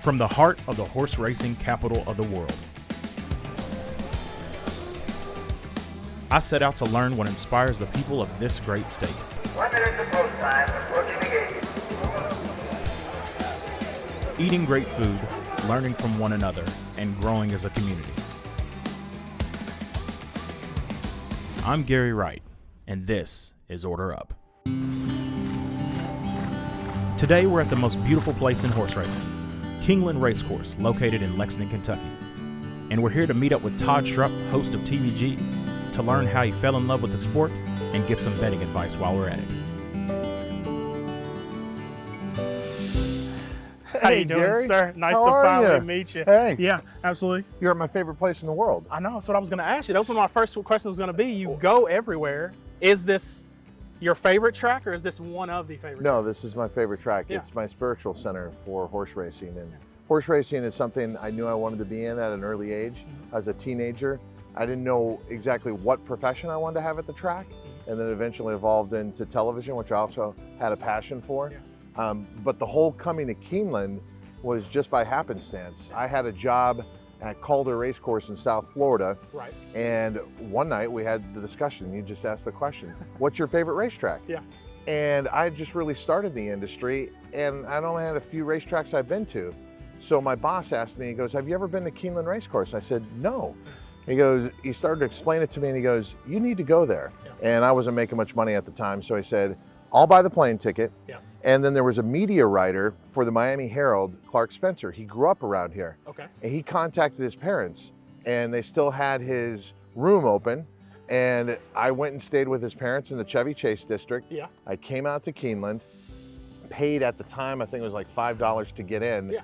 From the heart of the horse racing capital of the world, I set out to learn what inspires the people of this great state. 1 minute to post time, approaching the gate. Eating great food, learning from one another, and growing as a community. I'm Gary Wright, and this is Order Up. Today we're at the most beautiful place in horse racing, Keeneland Racecourse, located in Lexington, Kentucky. And we're here to meet up with Todd Schrupp, host of TVG, to learn how he fell in love with the sport and get some betting advice while we're at it. How you doing, Gary? sir? Nice How to are finally you? meet you. Hey. Yeah, absolutely. You're at my favorite place in the world. I know, that's what I was going to ask you. That was my first question was going to be. You go everywhere. Is this your favorite track, or is this one of the favorite No, tracks? this is my favorite track. Yeah. It's my spiritual center for horse racing. And horse racing is something I knew I wanted to be in at an early age. As a teenager, I didn't know exactly what profession I wanted to have at the track, and then eventually evolved into television, which I also had a passion for. Yeah. But the whole coming to Keeneland was just by happenstance. I had a job at Calder Racecourse in South Florida. Right. And one night we had the discussion. You just asked the question, what's your favorite racetrack? Yeah. And I just really started the industry, and I'd only had a few racetracks I've been to. So my boss asked me, he goes, have you ever been to Keeneland Racecourse? I said, no. He started to explain it to me, and he goes, you need to go there. Yeah. And I wasn't making much money at the time, so I said, I'll buy the plane ticket. Yeah. And then there was a media writer for the Miami Herald, Clark Spencer. He grew up around here. Okay. And he contacted his parents, and they still had his room open. And I went and stayed with his parents in the Chevy Chase district. Yeah. I came out to Keeneland, paid at the time, I think it was like $5 to get in. Yeah.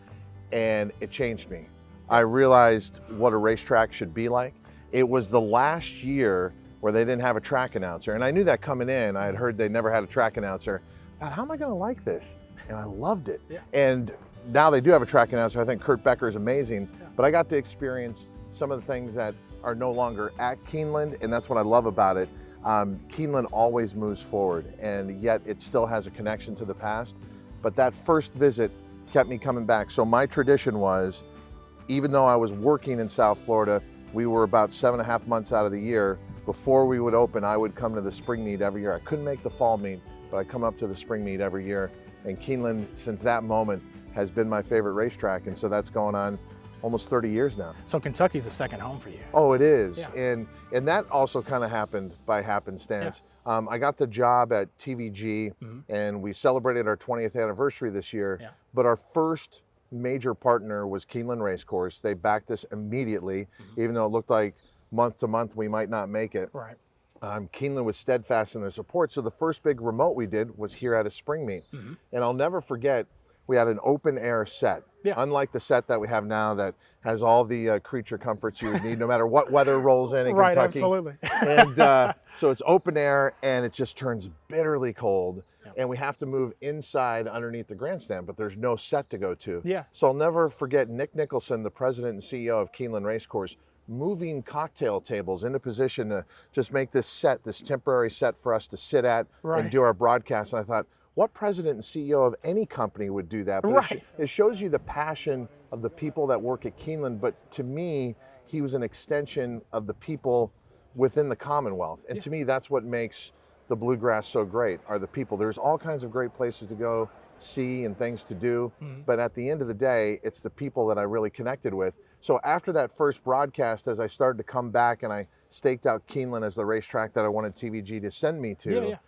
And it changed me. I realized what a racetrack should be like. It was the last year where they didn't have a track announcer. And I knew that coming in. I had heard they never had a track announcer. I thought, how am I gonna like this? And I loved it. Yeah. And now they do have a track announcer. I think Kurt Becker is amazing. Yeah. But I got to experience some of the things that are no longer at Keeneland, and that's what I love about it. Keeneland always moves forward, and yet it still has a connection to the past. But that first visit kept me coming back. So my tradition was, even though I was working in South Florida, we were about 7.5 months out of the year. Before we would open, I would come to the spring meet every year. I couldn't make the fall meet, but I come up to the spring meet every year. And Keeneland, since that moment, has been my favorite racetrack. And so that's going on almost 30 years now. So Kentucky's a second home for you. Oh, it is. Yeah. And that also kind of happened by happenstance. Yeah. I got the job at TVG, and we celebrated our 20th anniversary this year. Yeah. But our first major partner was Keeneland Racecourse. They backed us immediately, even though it looked like month to month we might not make it. Right. Keeneland was steadfast in their support. So the first big remote we did was here at a spring meet. And I'll never forget, we had an open air set. Yeah. Unlike the set that we have now that has all the creature comforts you would need no matter what weather rolls in Right, Kentucky. Absolutely. And so it's open air, and it just turns bitterly cold. And we have to move inside underneath the grandstand, but there's no set to go to. Yeah. So I'll never forget Nick Nicholson, the president and CEO of Keeneland Racecourse, moving cocktail tables into position to just make this set, this temporary set for us to sit at and do our broadcast. And I thought, what president and CEO of any company would do that? But it shows you the passion of the people that work at Keeneland. But to me, he was an extension of the people within the Commonwealth. And to me, that's what makes the bluegrass so great, are the people. There's all kinds of great places to go see and things to do. But at the end of the day, it's the people that I really connected with. So after that first broadcast, as I started to come back and I staked out Keeneland as the racetrack that I wanted TVG to send me to,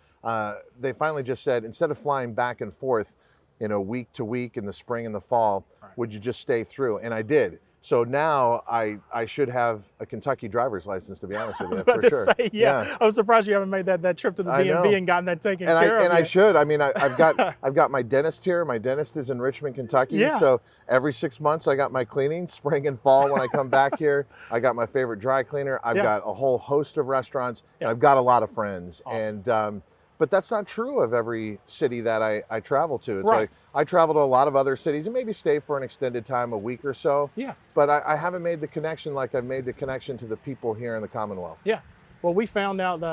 they finally just said, instead of flying back and forth, week to week in the spring and the fall, would you just stay through? And I did. So now I should have a Kentucky driver's license, to be honest with you, for sure. Say, yeah. I was surprised you haven't made that trip to the DMV and gotten that taken care of. And I should. I mean, I've got my dentist here. My dentist is in Richmond, Kentucky. Yeah. So every 6 months I got my cleaning, spring and fall when I come back here. I got my favorite dry cleaner. I've got a whole host of restaurants. And I've got a lot of friends. Awesome. And but that's not true of every city that I travel to. It's like I travel to a lot of other cities and maybe stay for an extended time, a week or so. Yeah. But I haven't made the connection like I've made the connection to the people here in the Commonwealth. Yeah. Well, we found out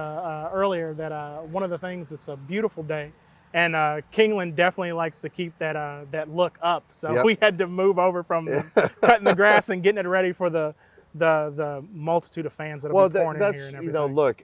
earlier that one of the things, it's a beautiful day, And Keeneland definitely likes to keep that look up. So Yep. we had to move over from cutting the grass and getting it ready for the multitude of fans that will be pouring in here and everything. look,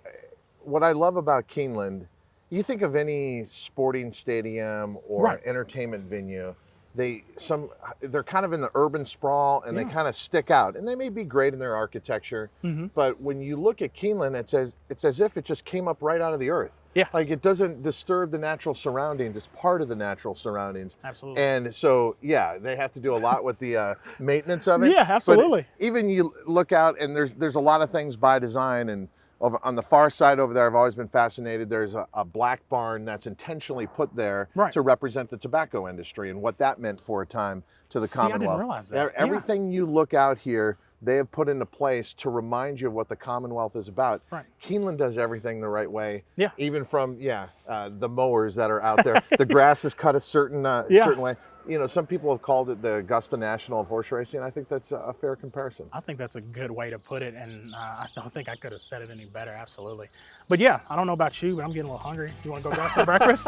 what I love about Keeneland, you think of any sporting stadium or Right. entertainment venue, they're kind of in the urban sprawl and they Yeah. kind of stick out, and they may be great in their architecture, but when you look at Keeneland, it's as if it just came up right out of the earth. Yeah. Like it doesn't disturb the natural surroundings. It's part of the natural surroundings. Absolutely. And so, yeah, they have to do a lot with the maintenance of it. Yeah, absolutely. But even you look out, and there's a lot of things by design. And on the far side over there, I've always been fascinated. There's a black barn that's intentionally put there Right. to represent the tobacco industry and what that meant for a time to the See, I didn't Commonwealth. realize that. Everything you look out here, they have put into place to remind you of what the Commonwealth is about. Right. Keeneland does everything the right way. Yeah. Even from the mowers that are out there, the grass is cut a certain way. You know, some people have called it the Augusta National of horse racing. I think that's a fair comparison. I think that's a good way to put it, and I don't think I could have said it any better. Absolutely. But yeah, I don't know about you, but I'm getting a little hungry. You want to go grab some breakfast?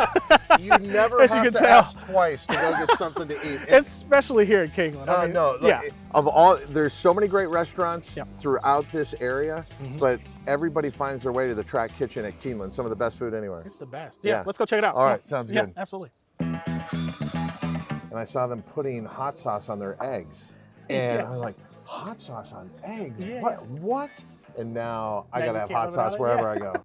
You never As you have can to tell. ask twice to go get something to eat. Especially here at Keeneland. I mean, No, look, yeah. there's so many great restaurants Yep. throughout this area, but everybody finds their way to the Track Kitchen at Keeneland. Some of the best food anywhere. It's the best. Yeah. Yeah, let's go check it out. All right, Yeah. sounds Yeah, good. absolutely. And I saw them putting hot sauce on their eggs, and Yeah. I was like, hot sauce on eggs? Yeah. What? And now I Now gotta you have can't hot live without sauce it? wherever Yeah. I go.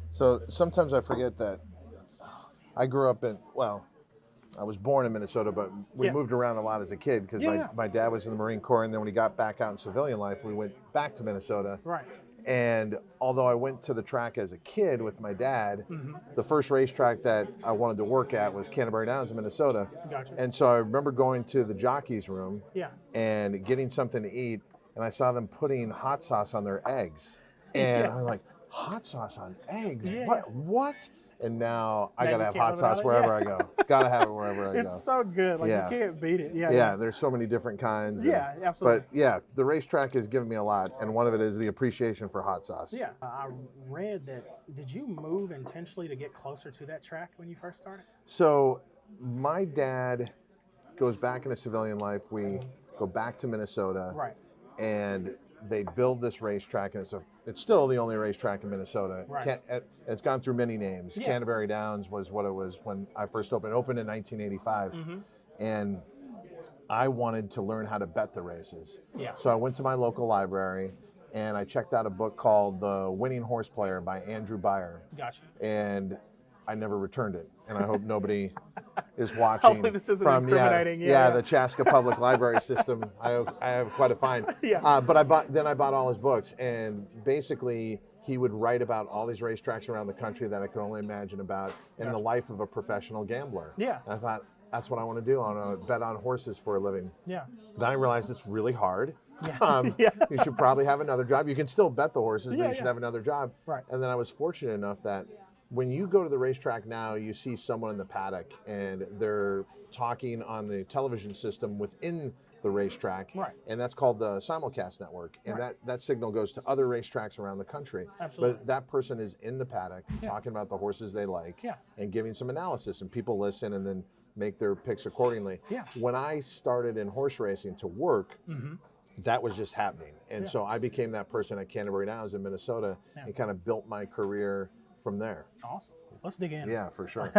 So sometimes I forget that I grew up I was born in Minnesota, but we Yeah. moved around a lot as a kid because Yeah. my dad was in the Marine Corps, and then when he got back out in civilian life, we went back to Minnesota. Right. And although I went to the track as a kid with my dad, the first racetrack that I wanted to work at was Canterbury Downs in Minnesota. Gotcha. And so I remember going to the jockey's room Yeah. and getting something to eat, and I saw them putting hot sauce on their eggs. And Yeah. I was like, hot sauce on eggs? Yeah, What? and now I Now gotta you have can't hot live without sauce it? wherever Yeah. I go. Gotta have it wherever I go. It's so good. Like Yeah. you can't beat it. Yeah, there's so many different kinds. Yeah, absolutely. But yeah, the racetrack has given me a lot, and one of it is the appreciation for hot sauce. Yeah. I read that. Did you move intentionally to get closer to that track when you first started? So my dad goes back into civilian life. We go back to Minnesota. Right. And they build this racetrack, and it's still the only racetrack in Minnesota. Right. It's gone through many names. Yeah. Canterbury Downs was what it was when I first opened. It opened in 1985, and I wanted to learn how to bet the races. Yeah. So I went to my local library, and I checked out a book called The Winning Horse Player by Andrew Beyer. Gotcha. And I never returned it, and I hope nobody is watching. Hopefully this isn't from incriminating. the Chaska Public Library system. I have quite a fine. Yeah. But I bought all his books, and basically he would write about all these racetracks around the country that I could only imagine about in the life of a professional gambler. Yeah. And I thought, that's what I want to do. I want to bet on horses for a living. Yeah. Then I realized it's really hard. Yeah. You should probably have another job. You can still bet the horses, but Yeah, you should yeah. have another job. Right. And then I was fortunate enough that when you go to the racetrack now, you see someone in the paddock and they're talking on the television system within the racetrack. Right. And that's called the simulcast network. And Right. that signal goes to other racetracks around the country. Absolutely. But that person is in the paddock talking about the horses they like Yeah. and giving some analysis, and people listen and then make their picks accordingly. Yeah. When I started in horse racing to work, that was just happening. And so I became that person at Canterbury Downs in Minnesota and kind of built my career from there. Awesome. Let's dig in. Yeah, for sure.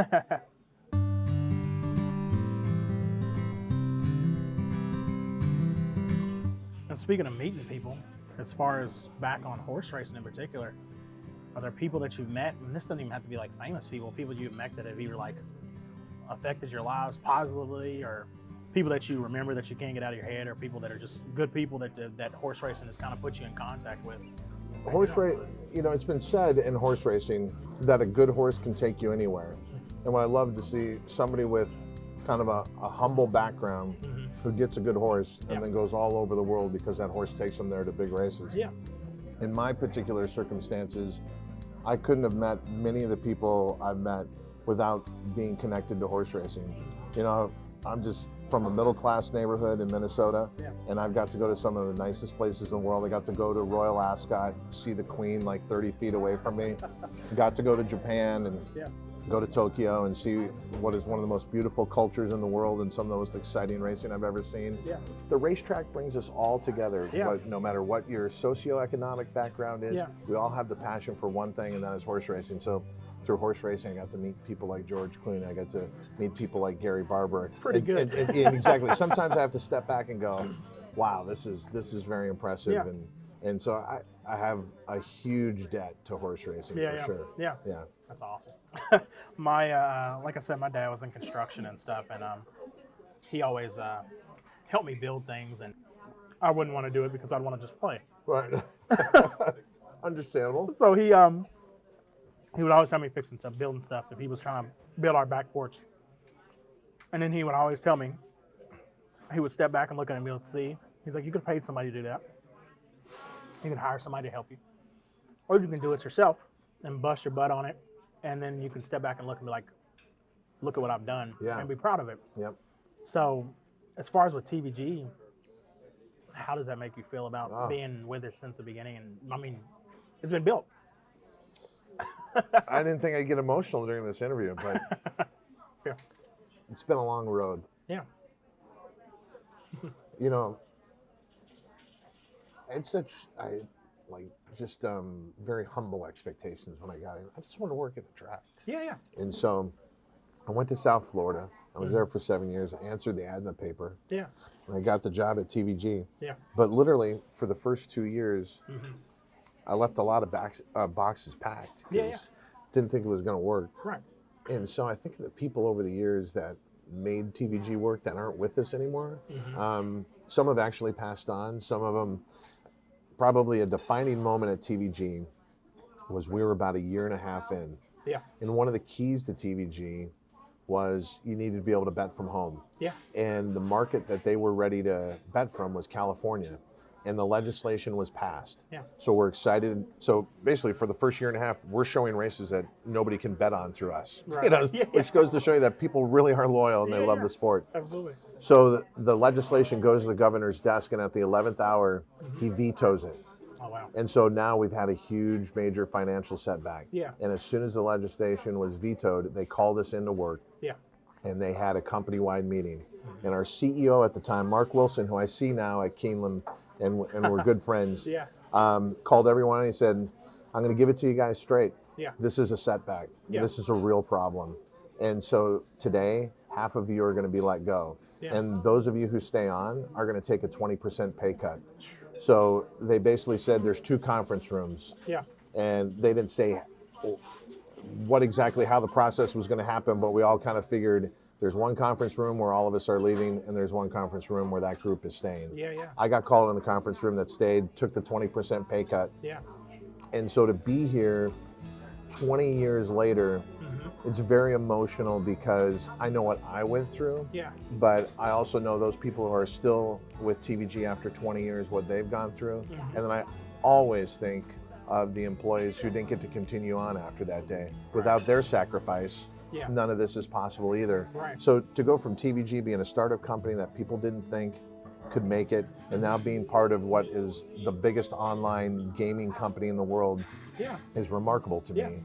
And speaking of meeting people, as far as back on horse racing in particular, are there people that you've met, and this doesn't even have to be like famous people you've met that have either like affected your lives positively, or people that you remember that you can't get out of your head, or people that are just good people that horse racing has kind of put you in contact with? Horse race, it's been said in horse racing that a good horse can take you anywhere. And what I love to see somebody with kind of a humble background who gets a good horse and then goes all over the world because that horse takes them there to big races. Yeah. In my particular circumstances, I couldn't have met many of the people I've met without being connected to horse racing. I'm just from a middle-class neighborhood in Minnesota, and I've got to go to some of the nicest places in the world. I got to go to Royal Ascot, see the Queen like 30 feet away from me. Got to go to Japan and go to Tokyo and see what is one of the most beautiful cultures in the world and some of the most exciting racing I've ever seen. Yeah. The racetrack brings us all together, but no matter what your socioeconomic background is, we all have the passion for one thing, and that is horse racing. So through horse racing, I got to meet people like George Clooney. I got to meet people like Gary Barber. Pretty good. And exactly. Sometimes I have to step back and go, wow, this is very impressive. Yeah. And so I have a huge debt to horse racing for sure. Yeah. Yeah. That's awesome. Like I said, my dad was in construction and stuff, and he always helped me build things, and I wouldn't want to do it because I'd want to just play. Right. Understandable. So he would always have me fixing stuff, building stuff. If he was trying to build our back porch, and then he would always tell me, he would step back and look at it and be able to see. He's like, you could have paid somebody to do that. You could hire somebody to help you, or you can do it yourself and bust your butt on it, and then you can step back and look and be like, look at what I've done, and be proud of it. Yep. So, as far as with TVG, how does that make you feel about being with it since the beginning? And I mean, it's been built. I didn't think I'd get emotional during this interview, but Yeah. it's been a long road. Yeah. It's very humble expectations when I got in. I just want to work at the track. Yeah. And so I went to South Florida. I was there for 7 years. I answered the ad in the paper. Yeah. And I got the job at TVG. Yeah. But literally, for the first 2 years, I left a lot of boxes packed because didn't think it was going to work. Right. And so I think the people over the years that made TVG work that aren't with us anymore, some have actually passed on. Some of them, probably a defining moment at TVG was we were about 1.5 years in. Yeah. And one of the keys to TVG was you needed to be able to bet from home. Yeah. And the market that they were ready to bet from was California. and the legislation was passed. Yeah. So we're excited. So basically, for the first year and a half, we're showing races that nobody can bet on through us. Right. You know, Yeah. which goes to show you that people really are loyal and they love Yeah. the sport. Absolutely. So the legislation goes to the governor's desk, and at the 11th hour, he vetoes it. Oh, wow. And so now we've had a huge, major financial setback. Yeah. And as soon as the legislation was vetoed, they called us into work, Yeah. and they had a company-wide meeting. And our CEO at the time, Mark Wilson, who I see now at Keeneland, and we're good friends, Yeah. called everyone and he said, I'm going to give it to you guys straight. Yeah. This is a setback. Yeah. This is a real problem. And so today, half of you are going to be let go. Yeah. And those of you who stay on are going to take a 20% pay cut. So they basically said there's 2 conference rooms. Yeah. And they didn't say what exactly how the process was going to happen, but we all kind of figured there's one conference room where all of us are leaving, and there's one conference room where that group is staying. Yeah. Yeah. I got called in the conference room that stayed, took the 20% pay cut. Yeah. And so to be here 20 years later, it's very emotional because I know what I went through, Yeah. but I also know those people who are still with TVG after 20 years, what they've gone through. And then I always think of the employees who didn't get to continue on after that day. Without their sacrifice, Yeah. none of this is possible either. Right. So to go from TVG being a startup company that people didn't think could make it, and now being part of what is the biggest online gaming company in the world Yeah. is remarkable to Yeah. me.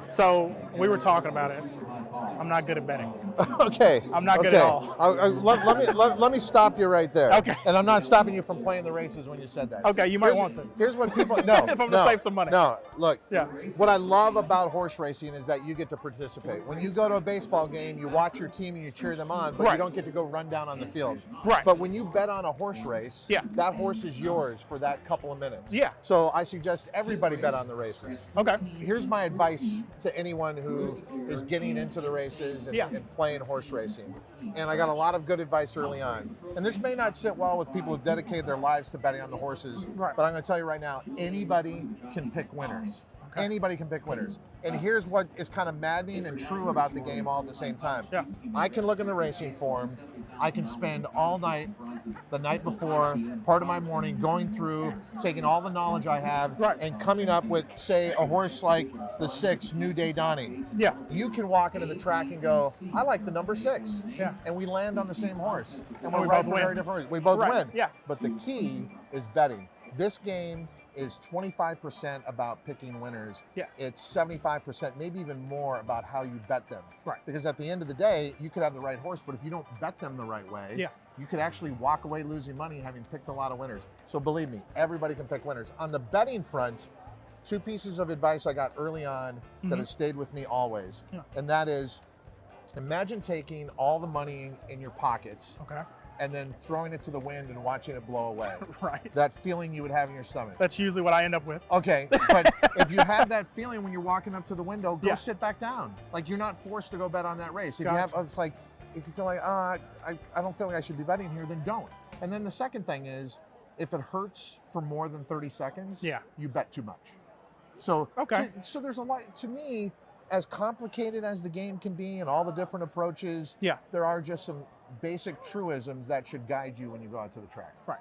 So we were talking about it. I'm not good at betting. Okay. I'm not good at all. Let me stop you right there. Okay. And I'm not stopping you from playing the races when you said that. Okay, you might want to. Here's what people no. If I'm gonna save some money. No, look. Yeah. What I love about horse racing is that you get to participate. When you go to a baseball game, you watch your team and you cheer them on, but you Right. don't get to go run down on the field. Right. But when you bet on a horse race, Yeah. that horse is yours for that couple of minutes. Yeah. So I suggest everybody bet on the races. Okay. Here's my advice to anyone who is getting into the race races and, Yeah. and playing horse racing. And I got a lot of good advice early on. And this may not sit well with people who dedicate their lives to betting on the horses, Right. but I'm going to tell you right now, anybody can pick winners. Anybody can pick winners. And here's what is kind of maddening and true about the game all at the same time. Yeah. I can look in the racing form. I can spend all night, the night before, part of my morning going through, taking all the knowledge I have, Right. and coming up with, say, a horse like the 6, New Day Dawning. Yeah. You can walk into the track and go, I like the number 6. Yeah. And we land on the same horse. And we we're right both for win. very different reasons. We both Right. win. Yeah. But the key is betting. This game is 25% about picking winners. Yeah. It's 75%, maybe even more, about how you bet them. Right. Because at the end of the day, you could have the right horse, but if you don't bet them the right way, Yeah. you could actually walk away losing money having picked a lot of winners. So believe me, everybody can pick winners. On the betting front, 2 pieces of advice I got early on that has stayed with me always. Yeah. And that is, imagine taking all the money in your pockets Okay. and then throwing it to the wind and watching it blow away. Right. That feeling you would have in your stomach. That's usually what I end up with. Okay, but if you have that feeling when you're walking up to the window, go Yeah. sit back down. Like, you're not forced to go bet on that race. If you Gotcha. have, it's like, if you feel like, I don't feel like I should be betting here, then don't. And then the second thing is, if it hurts for more than 30 seconds, Yeah. you bet too much. So, Okay. so there's a lot, to me, as complicated as the game can be and all the different approaches, Yeah. there are just some basic truisms that should guide you when you go out to the track. Right.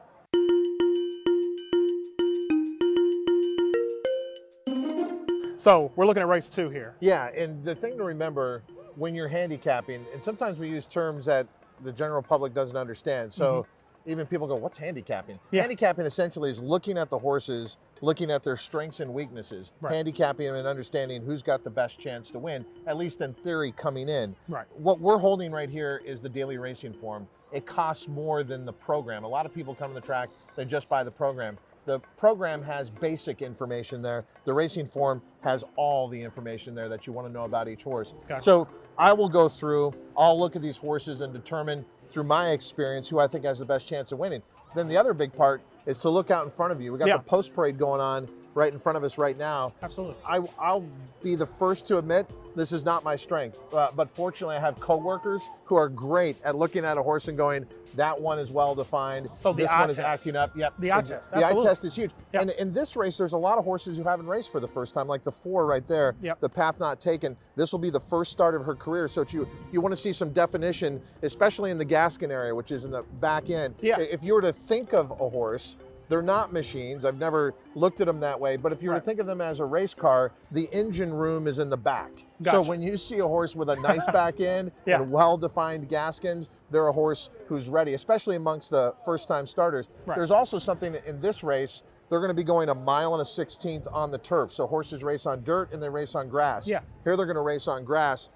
So we're looking at race 2 here. Yeah, and the thing to remember when you're handicapping, and sometimes we use terms that the general public doesn't understand. So even people go, what's handicapping? Yeah. Handicapping essentially is looking at the horses, looking at their strengths and weaknesses, Right. handicapping them and understanding who's got the best chance to win, at least in theory coming in. Right. What we're holding right here is the daily racing form. It costs more than the program. A lot of people come to the track, they just buy the program. The program has basic information there. The racing form has all the information there that you want to know about each horse. Gotcha. So I will go through, I'll look at these horses and determine through my experience who I think has the best chance of winning. Then the other big part is to look out in front of you. We got Yeah. the post parade going on right in front of us right now. Absolutely. I'll be the first to admit this is not my strength, but fortunately I have coworkers who are great at looking at a horse and going, that one is well defined. So the this eye one is test. acting up. Yep. The eye test, The eye absolutely. test is huge. Yep. And in this race, there's a lot of horses who haven't raced for the first time, like the 4 right there. Yep. The path not taken. This will be the first start of her career. So you want to see some definition, especially in the Gaskin area, which is in the back end. Yeah. If you were to think of a horse, they're not machines. I've never looked at them that way. But if you were Right. to think of them as a race car, the engine room is in the back. Gotcha. So when you see a horse with a nice back end Yeah. and well-defined Gaskins, they're a horse who's ready, especially amongst the first-time starters. Right. There's also something in this race. They're going to be going 1 1/16 on the turf. So horses race on dirt and they race on grass. Yeah. Here they're going to race on grass.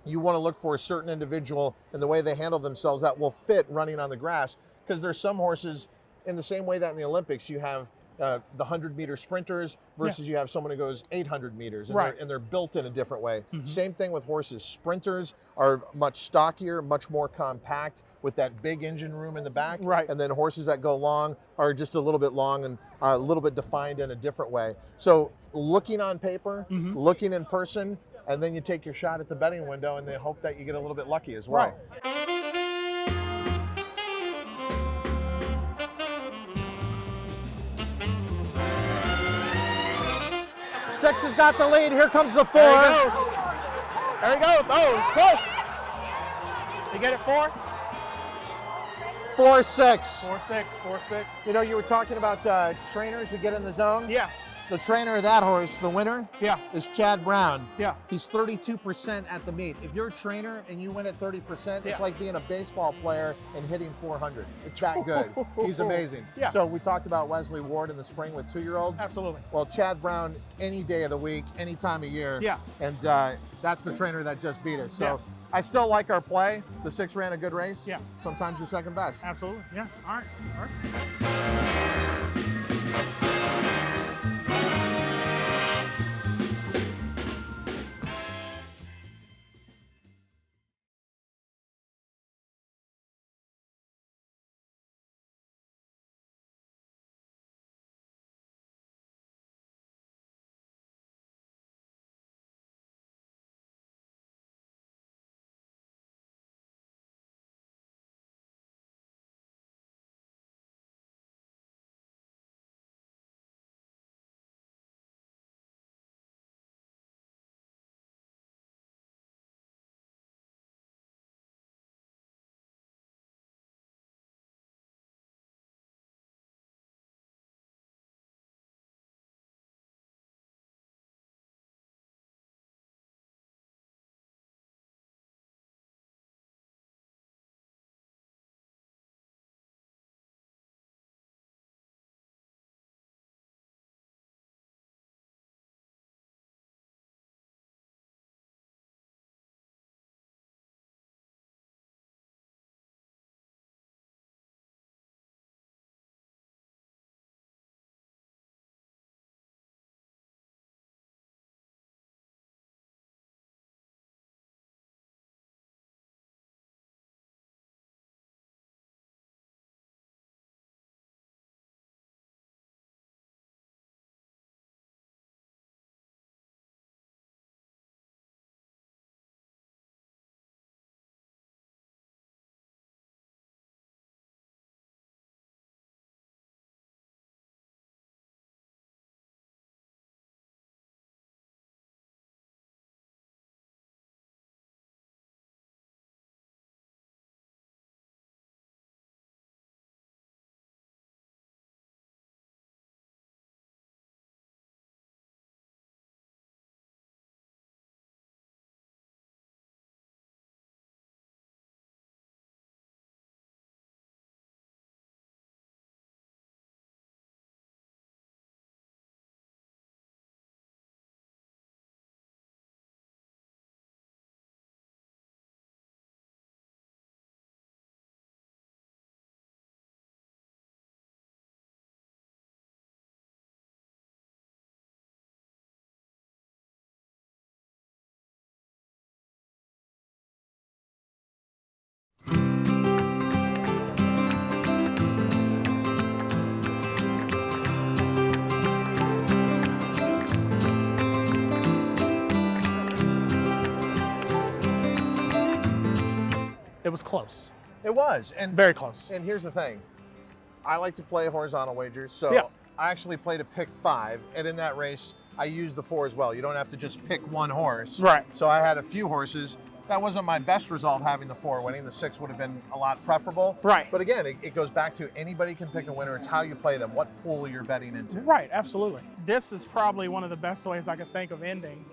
You want to look for a certain individual and the way they handle themselves that will fit running on the grass, because there's some horses, in the same way that in the Olympics you have the 100-meter sprinters versus you have someone who goes 800 meters, and, Right. they're built in a different way. Same thing with horses. Sprinters are much stockier, much more compact with that big engine room in the back. Right. And then horses that go long are just a little bit long and a little bit defined in a different way. So looking on paper, looking in person, and then you take your shot at the betting window and they hope that you get a little bit lucky as well. Right. 6 has got the lead. Here comes the 4. There he goes. There he goes. Oh, it's close. You get it 4? 4-6. 4-6. 4-6. You know, you were talking about trainers who get in the zone. Yeah. The trainer of that horse, the winner, Yeah. is Chad Brown. Yeah. He's 32% at the meet. If you're a trainer and you win at 30%, it's Yeah. like being a baseball player and hitting 400. It's that good. He's amazing. Yeah. So we talked about Wesley Ward in the spring with 2-year-olds. Absolutely. Well, Chad Brown, any day of the week, any time of year. Yeah. And that's the trainer that just beat us. So Yeah. I still like our play. The 6 ran a good race. Yeah. Sometimes you're second best. Absolutely. Yeah. All right. All right. It was close. It was, and Very close. And here's the thing, I like to play horizontal wagers, so Yeah. I actually played a pick 5, and in that race, I used the 4 as well. You don't have to just pick one horse. Right. So I had a few horses. That wasn't my best result having the 4 winning. The 6 would have been a lot preferable. Right. But again, it goes back to anybody can pick a winner. It's how you play them, what pool you're betting into. Right, absolutely. This is probably one of the best ways I could think of ending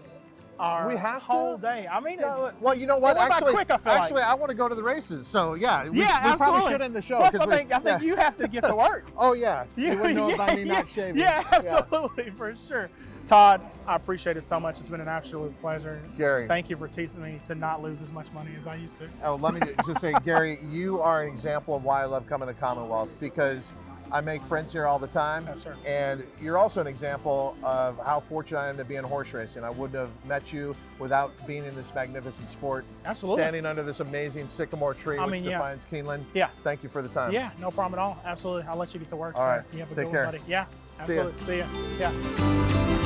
our We have whole to? day. I mean, it's, Well, you know what? It went by Actually, quick, I feel like. I want to go to the races. So yeah, we absolutely. probably should end the show. Plus, 'cause I think yeah. you have to get to work. Oh yeah, you wouldn't know about me not shaving. Yeah, absolutely, for sure. Todd, I appreciate it so much. It's been an absolute pleasure. Gary. Thank you for teaching me to not lose as much money as I used to. Oh, let me just say, Gary, you are an example of why I love coming to Commonwealth, because I make friends here all the time. Oh, sure. And you're also an example of how fortunate I am to be in horse racing. I wouldn't have met you without being in this magnificent sport. Absolutely. Standing under this amazing sycamore tree, which yeah. defines Keeneland. Yeah. Thank you for the time. Yeah, no problem at all. Absolutely. I'll let you get to work. All right. You have a Take good care. one, buddy. Yeah, See ya. absolutely. See ya. Yeah.